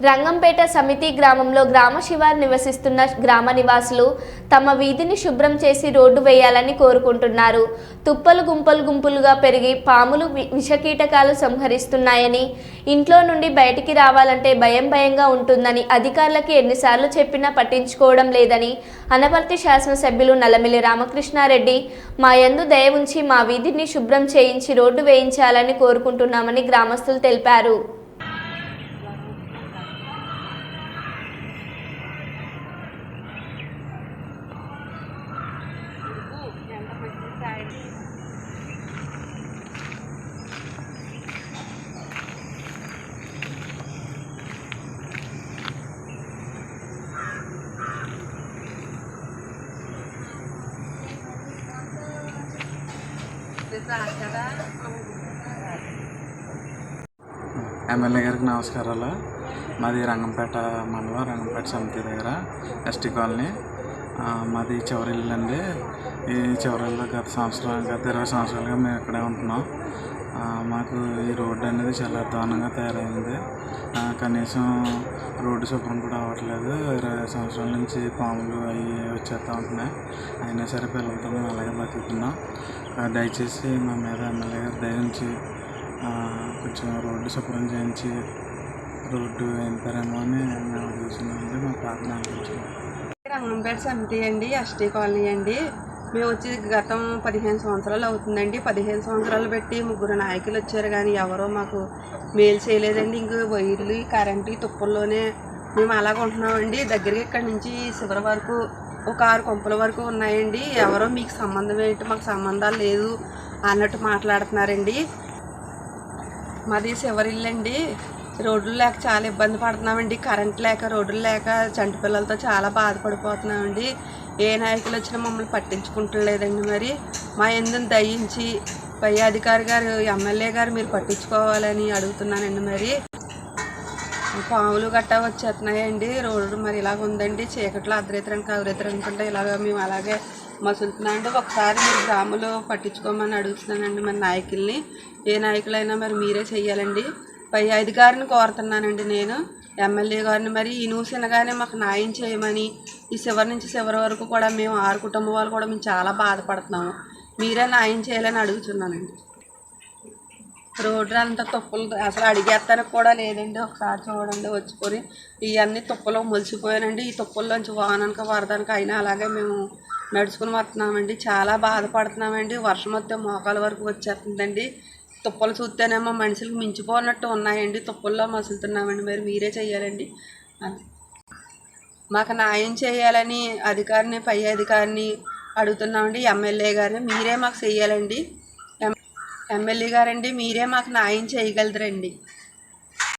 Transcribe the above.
రంగంపేట సమితి గ్రామంలో గ్రామ శివారు నివసిస్తున్న గ్రామ నివాసులు తమ వీధిని శుభ్రం చేసి రోడ్డు వేయాలని కోరుకుంటున్నారు. తుప్పలు గుంపులుగా పెరిగి పాములు విషకీటకాలు సంహరిస్తున్నాయని, ఇంట్లో నుండి బయటికి రావాలంటే భయంగా ఉంటుందని అధికారులకు ఎన్నిసార్లు చెప్పినా పట్టించుకోవడం లేదని అనపర్తి శాసనసభ్యులు నల్లమిల్లి రామకృష్ణారెడ్డి మా యందు దయ ఉంచి మా వీధిని శుభ్రం చేయించి రోడ్డు వేయించాలని కోరుకుంటున్నామని గ్రామస్తులు తెలిపారు. ఎమ్మెల్యే గారికి నమస్కారాలు. మాది రంగంపేట మండలం, రంగంపేట సమితి దగ్గర ఎస్టీ కాలనీ. మాది చివరి ఇల్లు అండి. ఈ చివరిలో గత 20 సంవత్సరాలుగా మేము ఇక్కడే ఉంటున్నాం. మాకు ఈ రోడ్డు అనేది చాలా దారుణంగా తయారైంది. కనీసం రోడ్డు శుభ్రం కూడా అవ్వట్లేదు. 20 సంవత్సరాల నుంచి పాములు అవి వచ్చేస్తూ ఉంటున్నాయి. అయినా సరే పిల్లలతో మేము అలాగే బతుకుతున్నాం. దయచేసి మా మీద ఎమ్మెల్యే గారు దయించి కొంచెం రోడ్డు శుభ్రం చేయించి రోడ్డు వేయించారేమో అని మేము అడుగుతున్నామండి. మా ప్రార్థన అనిపించింది. రంగంపేట సమితి అండి, ఎస్టీ కాలనీ అండి. మేము వచ్చి గతం 15 సంవత్సరాలు అవుతుందండి. 15 సంవత్సరాలు పెట్టి 3 నాయకులు వచ్చారు కానీ ఎవరో మాకు మేలు చేయలేదండి. ఇంక వైర్లు, కరెంటు, తుప్పల్లోనే మేము అలాగ ఉంటున్నామండి. దగ్గరికి ఇక్కడి నుంచి చివరి వరకు ఒక 6 కొంపల వరకు ఉన్నాయండి. ఎవరో మీకు సంబంధం ఏంటి, మాకు సంబంధాలు లేదు అన్నట్టు మాట్లాడుతున్నారండి. మాది చివరిల్లు అండి. రోడ్లు లేక చాలా ఇబ్బంది పడుతున్నామండి. కరెంట్ లేక, రోడ్లు లేక చంటి పిల్లలతో చాలా బాధపడిపోతున్నామండి. ఏ నాయకులు వచ్చినా మమ్మల్ని పట్టించుకుంటలేదండి. మరి మా ఎందుకు దయించి పై అధికారి గారు, ఎమ్మెల్యే గారు మీరు పట్టించుకోవాలని అడుగుతున్నానండి. మరి పాములు గట్టా వచ్చేస్తున్నాయండి. రోడ్డు మరి ఇలాగ ఉందండి. చీకట్లో అర్ధరాత్రానికి అనుకుంటే ఇలాగ మేము అలాగే మసులుతున్నామండి. ఒకసారి మీరు గ్రామంలో పట్టించుకోమని అడుగుతున్నానండి మరి నాయకుల్ని. ఏ నాయకులైనా మరి మీరే చెయ్యాలండి. పై అధికారిని కోరుతున్నానండి నేను, ఎమ్మెల్యే గారిని. మరి ఈ న్యూస్ వినగానే మాకు న్యాయం చేయమని, ఈ చివరి నుంచి చివరి వరకు కూడా మేము 6 కుటుంబం వాళ్ళు కూడా మేము చాలా బాధపడుతున్నాము. మీరే న్యాయం చేయాలని అడుగుతున్నానండి. రోడ్డు అంతా తుప్పలు అసలు అడిగేస్తానికి కూడా లేదండి. ఒకసారి చూడండి వచ్చుకొని ఇవన్నీ తుప్పలు మొలిచిపోయానండి. ఈ తుప్పల్లోంచి వానానికి వరదానికి అయినా అలాగే మేము నడుచుకుని వస్తున్నామండి. చాలా బాధపడుతున్నామండి. వర్షం వస్తే మోకాల వరకు వచ్చేస్తుందండి. తుప్పలు చూస్తేనేమో మనుషులకు మించిపోనట్టు ఉన్నాయండి. తుప్పల్లో మసులుతున్నామండి. మరి మీరే చెయ్యాలండి. మాకు న్యాయం చేయాలని అధికారిని, పై అధికారిని అడుగుతున్నామండి. ఎమ్మెల్యే గారిని మీరే మాకు చెయ్యాలండి. ఎమ్మెల్యే గారండి మీరే మాకు న్యాయం చేయగలరండి.